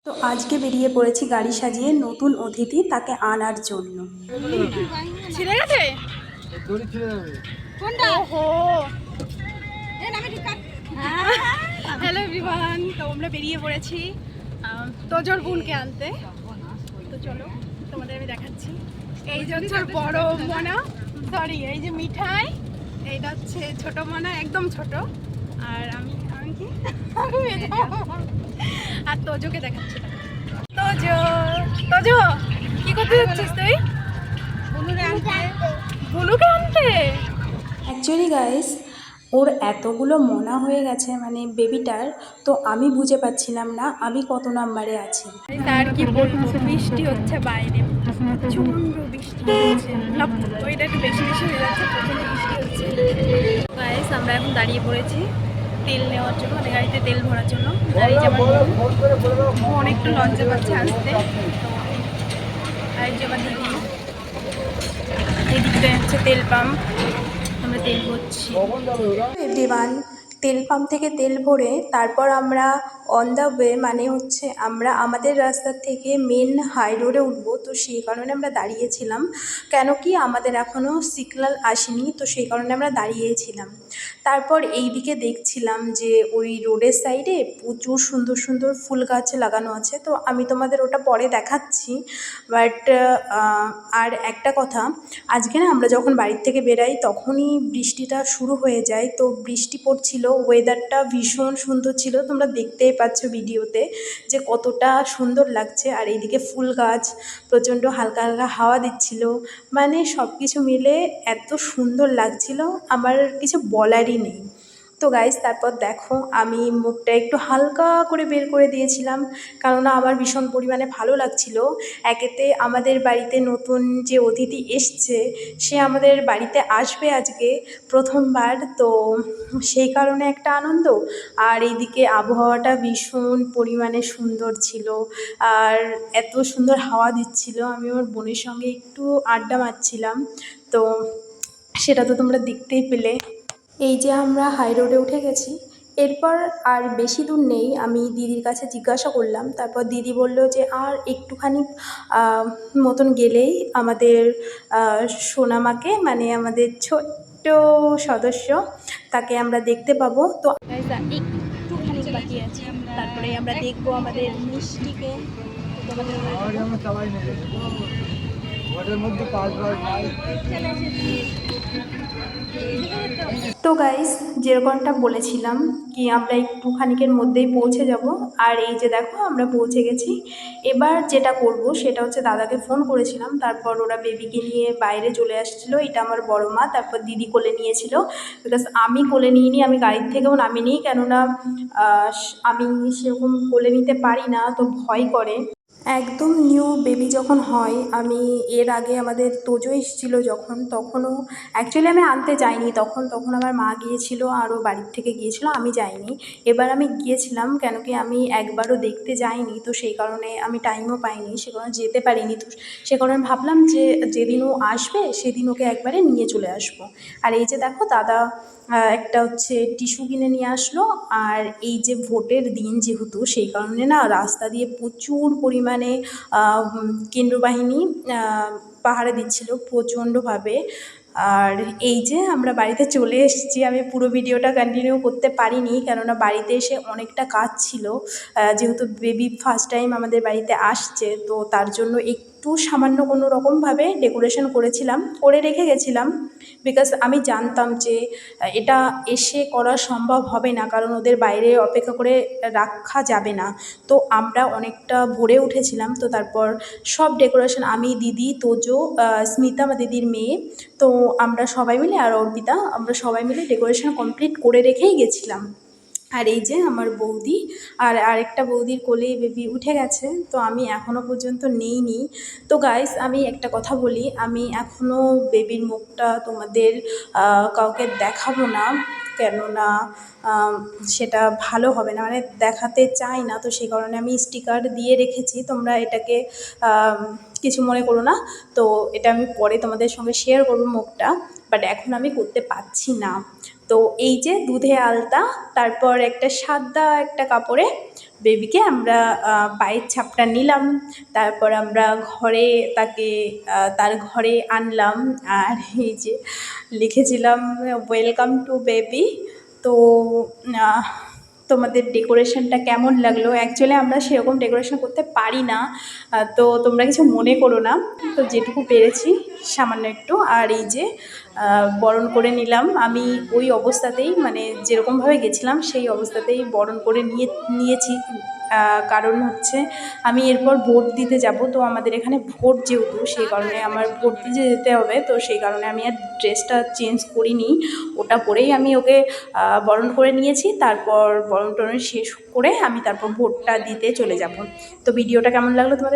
তো আজকে বেরিয়ে পড়েছি গাড়ি সাজিয়ে নতুন অতিথি তাকে আনার জন্য। ছিঁড়ে গেছে কোনটা? ওহো হ্যালো এভরিওয়ান, তো আমরা বেরিয়ে পড়েছি তোজোর বোনকে আনতে। তো চলো তোমাদের আমি দেখাচ্ছি। এই যে হচ্ছে বড় মনা, সরি এই যে মিঠাই, এইটা হচ্ছে ছোট মনা, একদম ছোট। আর আমি কি আর তোজোকে দেখাচ্ছি। তোজো তোজো কি করতে যাচ্ছিস তুই? বুলুকে আনতে। অ্যাকচুয়ালি গাইস, ওর এতগুলো মনা হয়ে গেছে মানে বেবিটার, তো আমি বুঝে পাচ্ছিলাম না আমি কত নাম্বারে আছি। আর কি বলবো, বৃষ্টি হচ্ছে বাইরে, প্রচন্ড বৃষ্টি হচ্ছে। ওইটা একটু বেশি বেশি হয়ে যাচ্ছে, প্রচন্ড বৃষ্টি হচ্ছে। গাইস আমরা এখন দাঁড়িয়ে পড়েছি তেল নেওয়ার জন্য, মানে গাড়িতে তেল ভরার জন্য। আর এই যে আমার একটু লজ্জা পাচ্ছে আসতে। আর এই যে আমার দিদি, এই দিকটা হচ্ছে তেল পাম্প, আমরা তেল ভরছি। এভরিওয়ান, তেল পাম্প থেকে তেল ভরে তারপর আমরা অন দ্য ওয়ে, মানে হচ্ছে আমরা আমাদের রাস্তার থেকে মেন হাই রোডে উঠবো। তো সেই কারণে আমরা দাঁড়িয়েছিলাম, কেন কি আমাদের এখনও সিগন্যাল আসেনি, তো সেই কারণে আমরা দাঁড়িয়েছিলাম। তারপর এই দিকে দেখছিলাম যে ওই রোডের সাইডে প্রচুর সুন্দর সুন্দর ফুল গাছ লাগানো আছে, তো আমি তোমাদের ওটা পরে দেখাচ্ছি। বাট আর একটা কথা, আজকে না আমরা যখন বাড়ির থেকে বেরাই তখনই বৃষ্টিটা শুরু হয়ে যায়। তো বৃষ্টি পড়ছিল, ওয়েদারটা ভীষণ সুন্দর ছিল, তোমরা দেখতেই পাচ্ছ ভিডিওতে যে কতটা সুন্দর লাগছে। আর এইদিকে ফুল গাছ, প্রচণ্ড হালকা হালকা হাওয়া দিচ্ছিল, মানে সব কিছু মিলে এত সুন্দর লাগছিল, আমার কিছু বলারই নেই। তো গাইস তারপর দেখো আমি মুখটা একটু হালকা করে বের করে দিয়েছিলাম, কেননা আমার ভীষণ পরিমাণে ভালো লাগছিল। একেতে আমাদের বাড়িতে নতুন যে অতিথি এসছে, সে আমাদের বাড়িতে আসবে আজকে প্রথমবার, তো সেই কারণে একটা আনন্দ। আর এইদিকে আবহাওয়াটা ভীষণ পরিমাণে সুন্দর ছিল, আর এত সুন্দর হাওয়া দিচ্ছিল, আমি আমার বোনের সঙ্গে একটু আড্ডা মারছিলাম, তো সেটা তো তোমরা দেখতেই পেলে। এই যে আমরা হাই রোডে উঠে গেছি, এরপর আর বেশি দূর নেই। আমি দিদির কাছে জিজ্ঞাসা করলাম, তারপর দিদি বলল যে আর একটুখানি মতন গেলেই আমাদের সোনামাকে, মানে আমাদের ছোট্ট সদস্য, তাকে আমরা দেখতে পাবো। তো একটুখানি বাকি আছে, তারপরে আমরা দেখবো আমাদের মিষ্টিকে। তো গাইস, যেরকমটা বলেছিলাম কি আমরা একটুখানিকের মধ্যেই পৌঁছে যাব। আর এই যে দেখো আমরা পৌঁছে গেছি। এবার যেটা করব সেটা হচ্ছে দাদাকে ফোন করেছিলাম, তারপর ওরা বেবিকে নিয়ে বাইরে চলে আসছিলো। এটা আমার বড় মা, তারপর দিদি কোলে নিয়েছিল, বিকজ আমি কোলে নিইনি, আমি গাড়ির থেকেও নামিনি, কেননা আমি সেরকম কোলে নিতে পারি না, তো ভয় করে। একদম নিউ বেবি যখন হয়, আমি এর আগে আমাদের তোজো এসেছিলো যখন, তখনও অ্যাকচুয়ালি আমি আনতে যাইনি, তখন আমার মা গিয়েছিল, আরও বাড়ির থেকে গিয়েছিলো, আমি যাইনি। এবার আমি গিয়েছিলাম, কেন কি আমি একবারও দেখতে যাইনি, তো সেই কারণে আমি টাইমও পাইনি, সে কারণে যেতে পারিনি। তো সে কারণে ভাবলাম যে যেদিন ও আসবে সেদিন ওকে একবারে নিয়ে চলে আসবো। আর এই যে দেখো দাদা একটা হচ্ছে টিস্যু কিনে নিয়ে আসলো। আর এই যে ভোটের দিন যেহেতু, সেই কারণে না রাস্তা দিয়ে প্রচুর পরিমাণে কেন্দ্রবাহিনী পাহারা দিচ্ছিল প্রচণ্ডভাবে। আর এই যে আমরা বাড়িতে চলে এসেছি, আমি পুরো ভিডিওটা কন্টিনিউ করতে পারিনি, কেননা বাড়িতে এসে অনেকটা কাজ ছিল, যেহেতু বেবি ফার্স্ট টাইম আমাদের বাড়িতে আসছে, তো তার জন্য একটু সামান্য কোনো রকমভাবে ডেকোরেশন করে রেখে গেছিলাম, বিকজ আমি জানতাম যে এটা এসে করা সম্ভব হবে না, কারণ ওদের বাইরে অপেক্ষা করে রাখা যাবে না। তো আমরা অনেকটা ভোরে উঠেছিলাম, তো তারপর সব ডেকোরেশন আমি, দিদি, তোজো, স্মিতা আমার দিদির মেয়ে, তো আমরা সবাই মিলে, আর অর্পিতা, আমরা সবাই মিলে ডেকোরেশন কমপ্লিট করে রেখেই গেছিলাম। আর এই যে আমার বৌদি, আর আরেকটা বৌদির কোলেই বেবি উঠে গেছে, তো আমি এখনও পর্যন্ত নেইনি। তো গাইস আমি একটা কথা বলি, আমি এখনও বেবির মুখটা তোমাদের কাউকে দেখাবো না, কেননা সেটা ভালো হবে না, মানে দেখাতে চাই না, তো সেই কারণে আমি স্টিকার দিয়ে রেখেছি, তোমরা এটাকে কিছু মনে করো না। তো এটা আমি পরে তোমাদের সঙ্গে শেয়ার করবো মুখটা, বাট এখন আমি করতে পারছি না। তো এই যে দুধে আলতা, তারপর একটা সাদা একটা কাপড়ে বেবিকে আমরা পায়ের ছাপটা নিলাম, তারপর আমরা ঘরে তাকে তার ঘরে আনলাম। আর এই যে লিখেছিলাম ওয়েলকাম টু বেবি। তো আহ, তোমাদের ডেকোরেশনটা কেমন লাগলো? অ্যাকচুয়ালি আমরা সেরকম ডেকোরেশন করতে পারি না, তো তোমরা কিছু মনে করো না। তো যেটুকু পেরেছি সামান্য একটু। আর এই যে বরণ করে নিলাম আমি ওই অবস্থাতেই, মানে যেরকমভাবে গেছিলাম সেই অবস্থাতেই বরণ করে নিয়েছি। কারণ হচ্ছে আমি এরপর ভোট দিতে যাব, তো আমাদের এখানে ভোট যেহেতু, সেই কারণে আমার ভোট দিতে যেতে হবে। তো সেই কারণে আমি আর ড্রেসটা চেঞ্জ করিনি, ওটা পরেই আমি ওকে বরণ করে নিয়েছি। তারপর বরণ টরণ শেষ করে আমি তারপর ভোটটা দিতে চলে যাব। তো ভিডিওটা কেমন লাগলো তোমাদের?